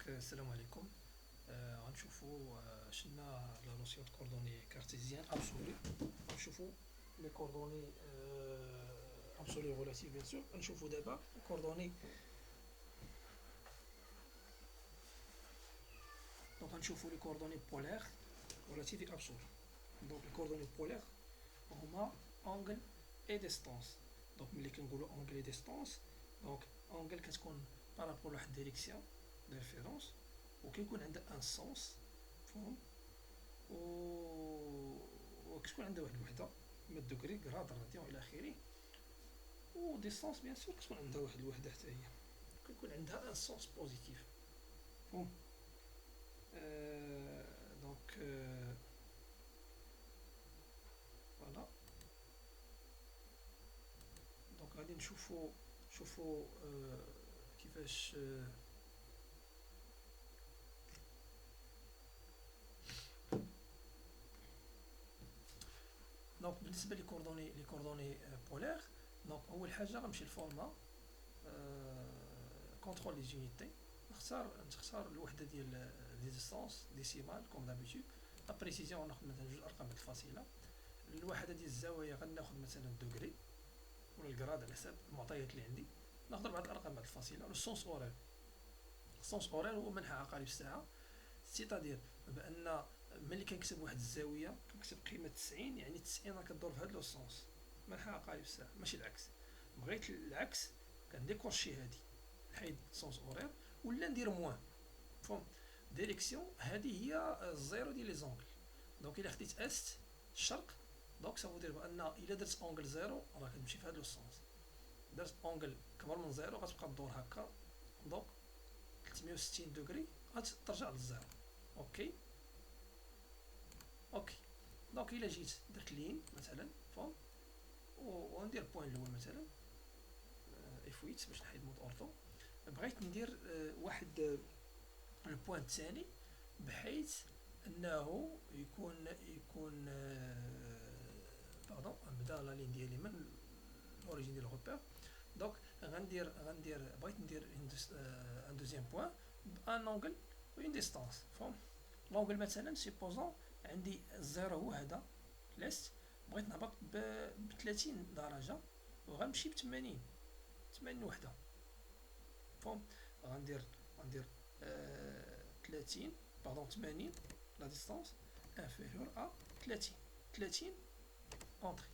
السلام عليكم. غنشوفو شنا لا نوسيون دو كوردوني كارتيزيان ابسولي. غنشوفو لي كوردوني ابسولي ريلاتيف بيان سور. غنشوفو دابا كوردوني. دونك غنشوفو لي كوردوني بولير ريلاتيف اي ابسولي. دونك لي كوردوني بولير هما انجل اي ديستونس. دونك ملي كنقولو انجل اي ديستونس، دونك انجل كتكون بارابور لواحد ديريكسيون دو ريفيرونس وكيكون عندها ان سونس، مفهوم، وكتكون عندها واحد الوحده ما دوغري غراد راديون الى اخره. و ديستونس بيان سور كتكون عندها واحد الوحده حتى هي كيكون عندها ان سونس بوزيتيف، مفهوم. دونك فوالا. دونك غادي نشوفو كيفاش دونك بالنسبه لي كوردوني بولير. دونك اول حاجه غنمشي للفورما كونترول لي زونيتي، نختار الوحده ديال ديستونس ديسيمال كوم دابيتود. لا بريسيزيون غناخد مثلا جوج ارقام بالفاصله. الوحده ديال الزاويه غناخد مثلا دوغري ولا الكراد على حساب المعطيات اللي عندي. ناخذ بعض الارقام بعد الفاصله. السونس اورير، السونس اورير هو منحى عقارب الساعه. سيتادير بان ملي كنكتب واحد الزاويه كنكتب قيمه 90، يعني 90 راه كدور في هاد لو سونس، منحى عقارب الساعه ماشي العكس. بغيت العكس كنديكورشي هادي نحيد سونس اورير ولا ندير موان، مفهوم. ديريكسيون هادي هي الزيرو ديال لي زونغل. دونك الا خديت است الشرق، دونك سافو دير بان الا درت اونغل زيرو راه كتمشي في هاد لو سونس. درت اونغل كبر من زيرو غتبقى تدور هكا، دونك 360 دوغري غترجع للزيرو. اوكي اوكي. دونك الا جيت درت لين مثلا، فهم، وندير البوين الاول مثلا اف 8 باش نحيد مود اورتو. بغيت ندير واحد البوين الثاني بحيث انه يكون باردون نبدا لا لين ديالي من لوريجين ديال الغوبير. دونك غندير بغيت ندير ان دوزيام بوين بان اونغل و اون ديستونس، فهم. لونغل مثلا سيبوزون عندي الزيرو هو هذا ليست، بغيت نهبط ب 30 درجه وغنمشي ب 80 وحده، فهم. غندير 30 باردون 80 لا ديستونس انفيريور ا 30 اونطري،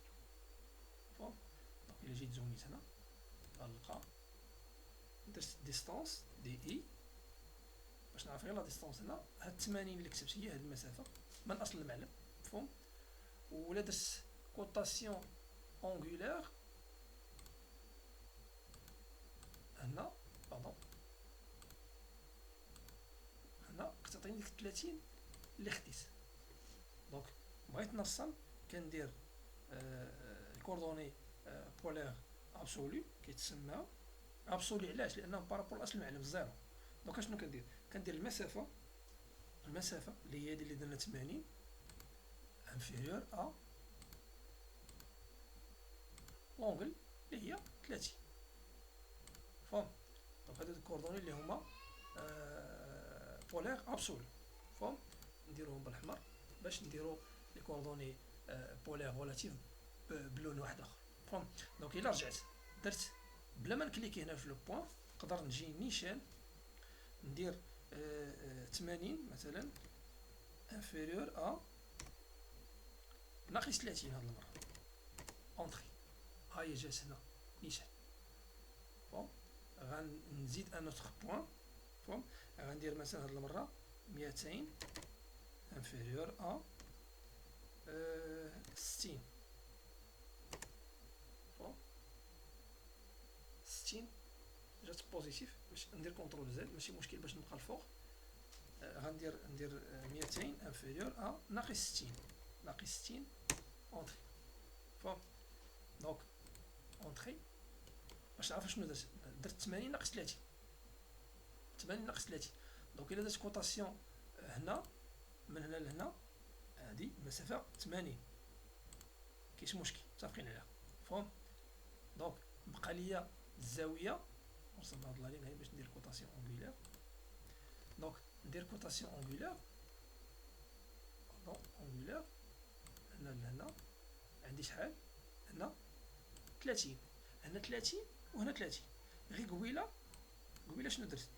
فهم. دونك الا جيت زونيت هنا غنلقى درت ديستونس دي اي باش نعرف غير لا ديستونس. هنا هاد 80 اللي كتبت هي هاد المسافه من اصل المعلم، مفهوم. ولا درت كوطاسيون اونغولار هنا، باردون، هنا كتعطيني ديك 30 اللي خديت. دونك بغيت نرسم كندير الكوردوني بولير ابسولو كيتسمى ابسولي. علاش؟ لانه بارابور الاصل المعلم الزيرو. دونك شنو كندير المسافه اللي هي اللي درنا 80 انفيريور ا لونغل اللي هي 30، فهم. دونك هادو الكوردوني اللي هما بولير ابسولو، فهم. نديروهم بالاحمر باش نديرو لي كوردوني بولير ريلاتيف بلون واحد اخر، فهم. دونك الا رجعت درت بلا ما نكليكي هنا في لو بوين نقدر نجي نيشان ندير 80 مثلا انفيريور ا ناقص 30 هاد المره اونطري. ها هي جات هنا نيشان، فهم. غنزيد ان اوتر بوين، فهم. غندير مثلا هاد المره 200 انفيريور ا 60، فهم. 60 جات بوزيتيف باش ندير كونترول زد ماشي مشكل باش نبقى الفوق. غندير 200 انفيريور ا ناقص 60 اونطري، فهم. دونك اونطري باش نعرف شنو درت 80 ناقص 30، 80 ناقص 30. دونك الا درت كوطاسيون هنا من هنا لهنا هادي المسافه 80 كاينش مشكل متفقين عليها، فهم. دونك بقى ليا الزاويه نرسم هاد لا لين هاي باش ندير كوطاسيون اونغولار. دونك ندير كوتاسيون اونغولار، اونغولار هنا لهنا عندي شحال؟ هنا 30، هنا 30 وهنا 30. غير قبيله شنو درت؟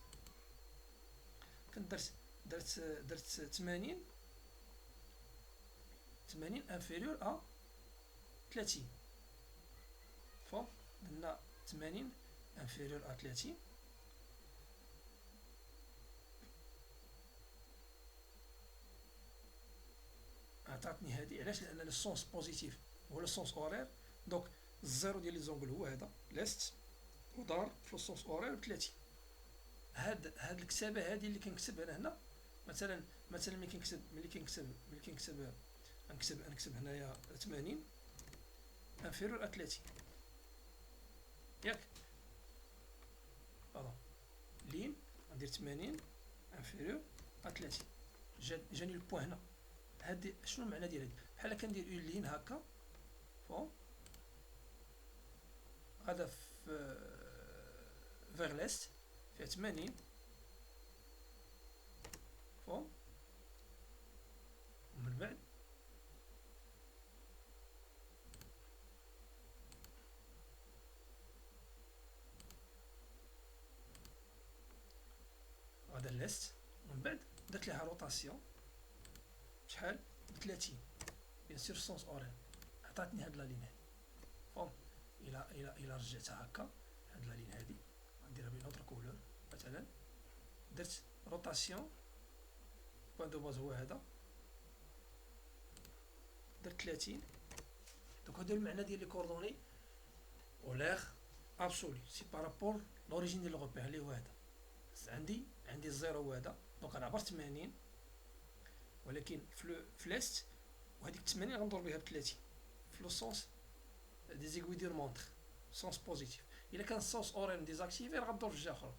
كنت درت 80 انفيريور ا 30. فهم؟ هنا 80 انفيريور ا 30 عطاتني هادي. علاش؟ لان السونس بوزيتيف هو السونس اورير، دونك الزيرو ديال لي زونغل هو هذا ليست، ودار في السونس اورير 30. هاد الكتابه هادي اللي كنكتب انا هنا، مثلا ملي كنكتب نكتب هنايا 80 انفيرور ا 30 ياك. فوالا لين غندير 80 انفيرور ا 30 جاني البوان هنا. هادي شنو المعنى ديال هادي؟ بحال كندير اون لين هكا فون هذا في فيغ ليست فيها 80 فون، ومن بعد هذا الليست، ومن بعد درت ليها روتاسيون شحال؟ ب 30 بيان سور سونس اوريل. عطاتني هاد لا لين هادي فهم. الى رجعتها هكا هاد لا لين هادي غنديرها بين اوتر كولور، مثلا درت روتاسيون بوان دو باز هو هذا، درت 30. دونك هذا المعنى ديال لي كوردوني اولير ابسولي سي بارابور لوريجين ديال الغوبير اللي هو هذا. عندي الزيرو هو هذا، دونك انا عبرت 80 ولكن في ليست، وهذيك 80 غندور بها ب 30 في لو سونس دي زيغوي دير مونتر سونس بوزيتيف. الا كان السونس اورين ديزاكتيفي راه غدور في الجهه اخرى.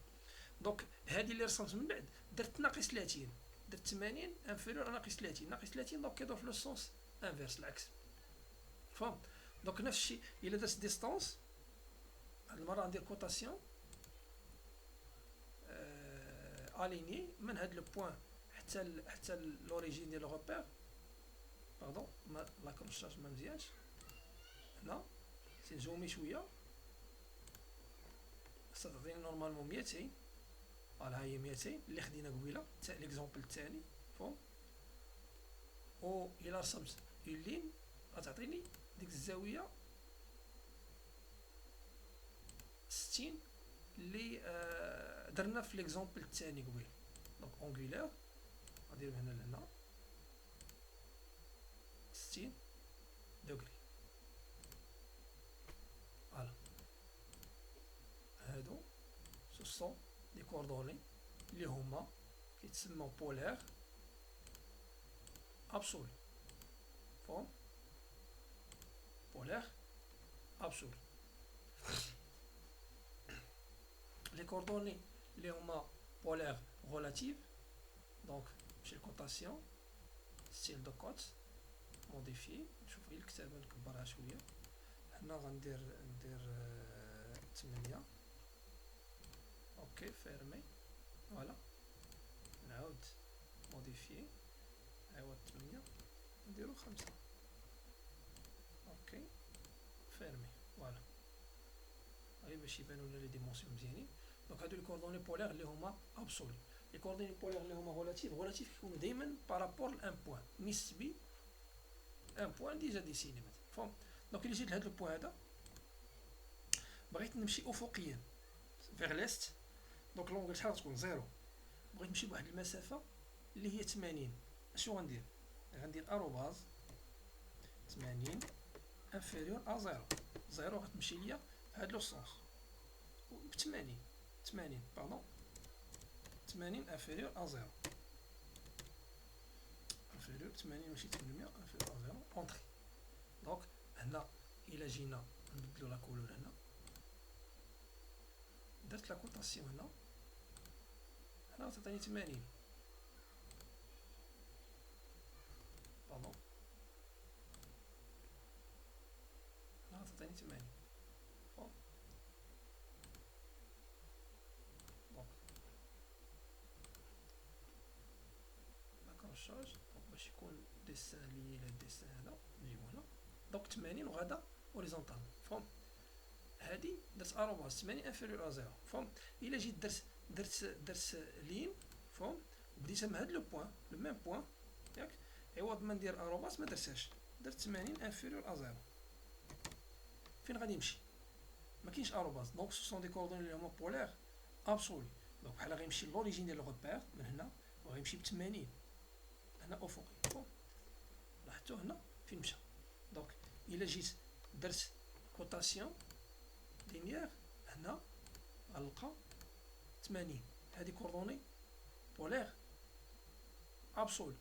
دونك هذه اللي رسمت من بعد درت ناقص 30، درت 80 انفيريور ناقص 30 ناقص 30، دونك كيدور في لو سونس انفيرس العكس. فهمت؟ دونك نفس الشيء الا درت ديستونس هاد المره غندير كوتاسيون اليني من هاد لو بوين حتى لوريجين ديال الغوبير. باردون لا كونشاج ما مزيانش هنا، تنزومي شويه ستعطيني نورمالمون 200. فوالا هي 200 اللي خدينا قبيله ليكزومبل الثاني فهم. و الى رسمت اون لين غتعطيني ديك الزاويه 60 اللي درنا في ليكزومبل الثاني قبيل. دونك اونغولار غندير من هنا لهنا 60 دوغري. فوالا هادو سو سون دي كوردوني اللي هما كيتسموا بولير ابسولي. فهم؟ بولير ابسولي. لي كوردوني اللي هما بولير غولاتيف، دونك نمشي لكوتاسيون ستيل دو كوت موديفي، نشوف غير الكتابه نكبرها شويه. هنا غندير 8 اوكي فيرمي. فوالا نعاود موديفي عوض 8 نديرو 5 اوكي فيرمي. فوالا غير باش يبانو لنا لي ديمونسيون مزيانين. دونك هادو لي كوردوني بولير اللي هما ابسولي. لي كوردوني بولير اللي هما غولاتيف كيكونوا دائما بارابور لان بوان نسبي، ان بوان ديجا ديسيني مثلا. فهم؟ دونك الا جيت لهاد لو بوان هذا بغيت نمشي افقيا فيغ ليست، دونك لونغل شحال تكون زيرو، بغيت نمشي بواحد المسافه اللي هي 80. اشنو غندير اروباز 80 انفيريور ا زيرو. زيرو غتمشي ليا هاد لو سونس ب 80 باردون 80 انفيريور ا زيرو، انفيريور 80 ماشي 800 انفيريور ا زيرو اونتري. دونك هنا الا جينا نبدلو لا كولور، هنا درت لا كوتاسيون هنا غتعطيني 80 باردون، هنا غتعطيني 80. فوالا دونك بارطاجاج دونك باش يكون ديسان لي لا ديسان هذا نجيبو هنا دونك 80 وغادا اوريزونتال فهم. هادي درت اروباس 80 انفيريور ا زيرو فهم. الا جيت درت لين فهم بديتها من هاد لو بوين لو ميم بوين ياك عوض ما ندير اروباس ما درتهاش درت 80 انفيريور ا زيرو فين غادي يمشي ما كاينش اروباس دونك سو سون دي كوردوني اللي هما بولير ابسولي دونك بحال غيمشي لوريجين ديال الغوبير من هنا وغيمشي ب 80 هنا افقي فهم. لاحظتو هنا فين مشى دونك الا جيت درت كوتاسيون لينيير هنا غنلقى 80 هادي كوردوني بولير ابسولي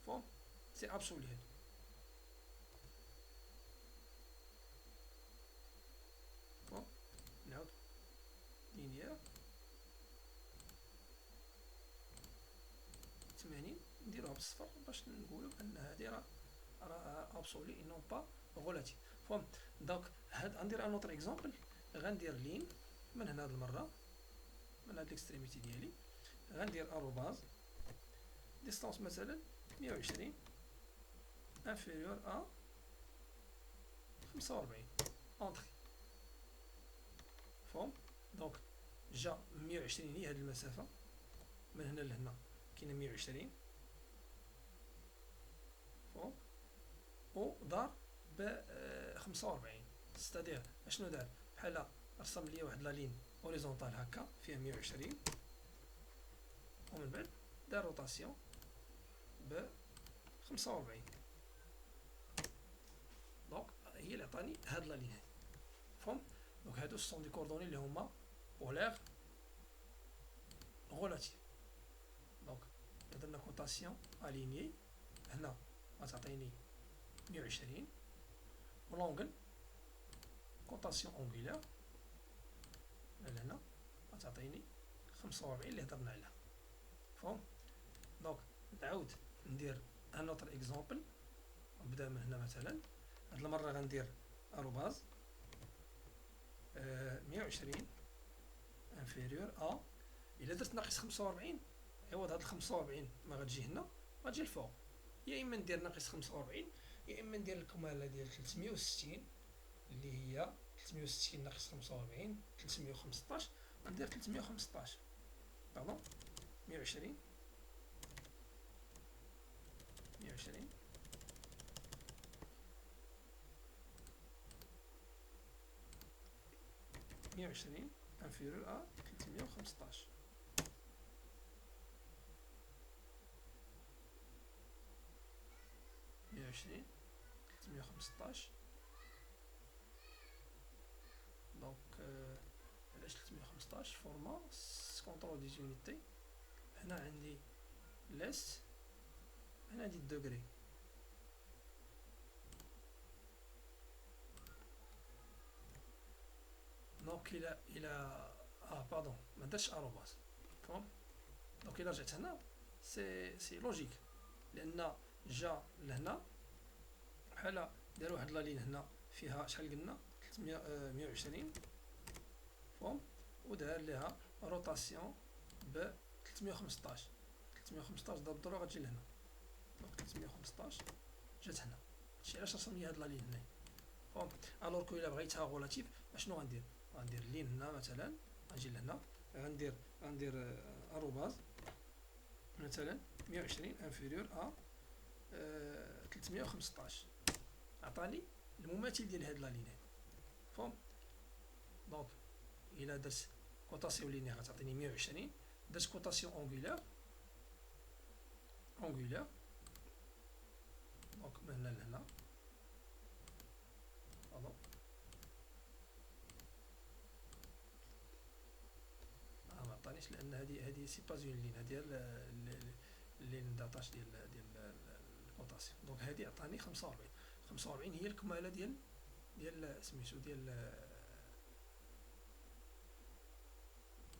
فهم سي ابسولي هادي فهم. نعاود لينيير 80 نديروها بالصفر باش نقولو بان هادي راه ابسولي اي نون با غولاتيف فهم. دونك هاد غندير ان اوتر اكزومبل غندير لين من هنا هاد المره من هاد الاكستريميتي ديالي غندير اروباز ديستونس مثلا 120 انفيريور ا 45 اونطري فهم. دونك جا 120 هي هاد المسافه من هنا لهنا كاينه 120 فهم ودار ب 45 ستادير اشنو دار بحال رسم ليا واحد لا لين اوريزونتال هكا فيها 120 ومن بعد دار روتاسيون ب 45 دونك هي اللي عطاني هاد لا لين فهم. دونك هادو سون دي كوردوني اللي هما بولير غولاتيف دونك درنا كوتاسيون الينيي هنا غتعطيني 120 ولونغل كوتاسيون اونغولار لهنا غتعطيني 45 اللي هضرنا عليها فهم. دونك نعاود ندير ان اوتر اكزومبل نبدا من هنا مثلا هاد المره غندير اروباز 120 انفيريور ا الا درت ناقص 45 عوض هاد 45 ما غتجي هنا غتجي الفوق يا اما ندير ناقص 45 يا اما ندير الكماله ديال 360 اللي هي 360 ناقص 45 315 غندير 315 باردون 120 120 120 انفيريور ا 315 120 315 دونك علاش 315 فورما كونترول دي زونيتي هنا عندي ليس هنا عندي الدوغري دونك الى باردون ما درتش اروباس فهم. دونك الى رجعت هنا سي لوجيك لان جا لهنا بحال دار واحد لا لين هنا فيها شحال قلنا 300 120 فهم ودار ليها روتاسيون ب 315 ضرب ضربه غتجي لهنا دونك 315 جات هنا هادشي علاش رسم لي هاد لا لين هنا فهم. الوغ كو الا بغيتها غولاتيف اشنو غندير لين هنا مثلا غنجي لهنا غندير اروباز مثلا 120 انفيريور ا 315 عطاني المماثل ديال هاد لا لين فهم. دونك الى درت كوتاسيون لينيير غتعطيني 120 درت كوتاسيون اونغولار دونك من هنا لهنا باردون ما عطانيش لان هادي سي با زون لين هادي اللين داتاش ديال الكوتاسيون دونك هادي عطاني 45 هي الكماله ديال سميتو ديال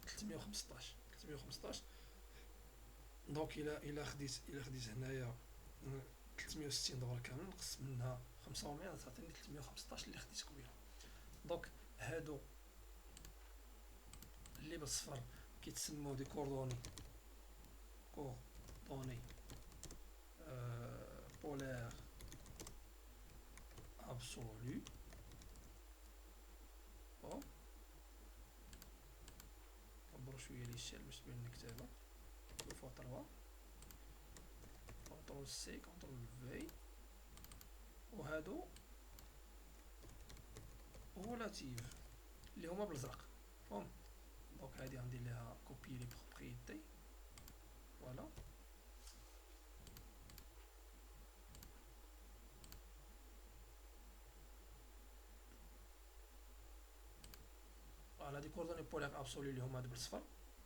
315 دونك الى خديت هنايا 360 دغرا كامل نقص منها 45 غتعطيني 315 اللي خديت قبيله. دونك هادو اللي بالصفر كيتسموا دي كوردوني absolu. Bon. نكبرو شوية ليشيل باش تبان الكتابة. 2 فوا 3. كونترول سي كونترول في. وهادو relative اللي هما بالازرق. فهم. دونك هادي غندير ليها كوبي لي بروبريتي. فوالا. فوالا دي كوردوني بولير ابسولو اللي هما هادو بالصفر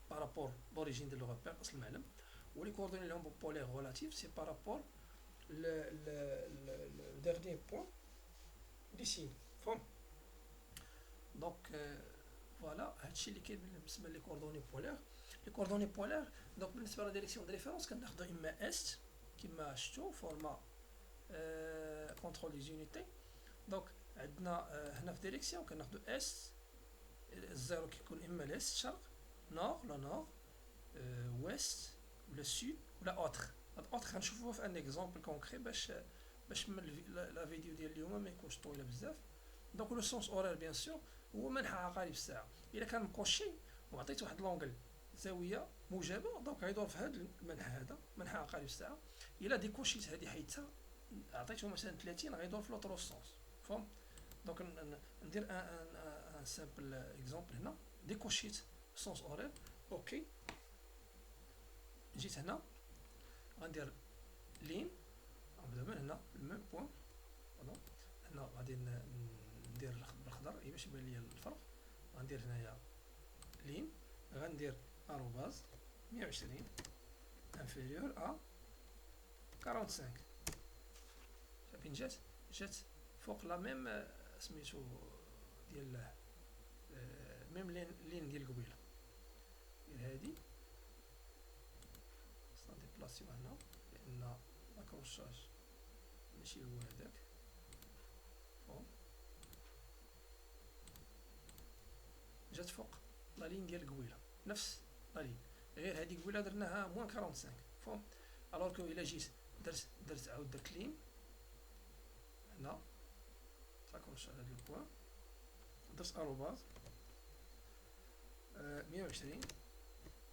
بارابور لوريجين ديال لو ريبير اصل المعلم. ولي كوردوني اللي هما بولير ريلاتيف سي بارابور le dernier point d'ici. فهم. دونك فوالا هادشي اللي كاين بالنسبه لي كوردوني بولير. لي كوردوني بولير دونك بالنسبه لا ديريكسيون دو ريفيرونس كناخدو اما است كيما شفتو فورما كونترول لي زونيتي. دونك عندنا هنا في ديريكسيون كناخدو است. الزيرو كيكون اما ليست شرق نور لا نور ويست ولا سود ولا اوتر. هاد اوتر غنشوفوها في ان اكزومبل كونكري باش من لا فيديو ديال اليوم ما يكونش طويله بزاف. دونك لو سونس اورير بيان سور هو منحى عقارب الساعه. الا كان مكوشي وعطيت واحد لونغل زاويه موجبه دونك غيدور في هذا المنحى هذا منحى عقارب الساعه. الا ديكوشيت هذه حيدتها عطيته مثلا 30 غيدور في لوطرو سونس. فهم. دونك ندير ان سامبل اكزومبل هنا. ديكوشيت سونس اورير اوكي. جيت هنا غندير لين نبدا من هنا الميم بوين. فوالا هنا غادي ندير بالخضر باش يبان ليا الفرق. غندير هنايا لين غندير اروباز 120 انفيريور ا 45. فين جات فوق لا ميم سميتو ديال ميم لين ديال قبيله. ديال هادي خصنا ديبلاسيو هنا لان لاكروشاج ماشي هو هداك. جات فوق لا لين ديال قبيله نفس لا لين غير هادي قبيله درناها موان 45. فهم. الوغ كو الا جيت درت عاود داك لين هنا تاكروش على هاد البوان درت اروباز 120.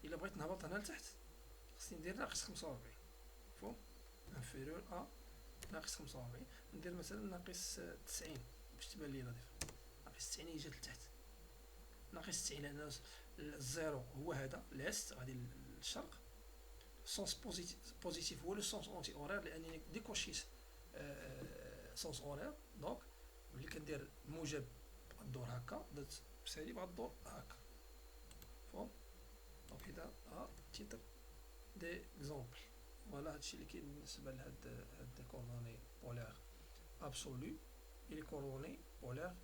الا بغيت نهبط هنا لتحت خصني ندير ناقص 45. فهم. انفيريور ا ناقص 45. ندير مثلا ناقص 90 باش تبان لي لا ديفرونس. ناقص 90 هي جات لتحت. ناقص 90 لان الزيرو هو هذا ليست غادي للشرق. سونس بوزيتيف هو لو سونس اونتي اورير لانني ديكوشيت سونس اورير. دونك ملي كندير موجب غدور هكا درت بسالب غدور هكا. فهم. دونك اذا تيتر دي اكزومبل. فوالا هادشي اللي كاين بالنسبه لهاد كوردوني بولير ابسولو. لي كوردوني بولير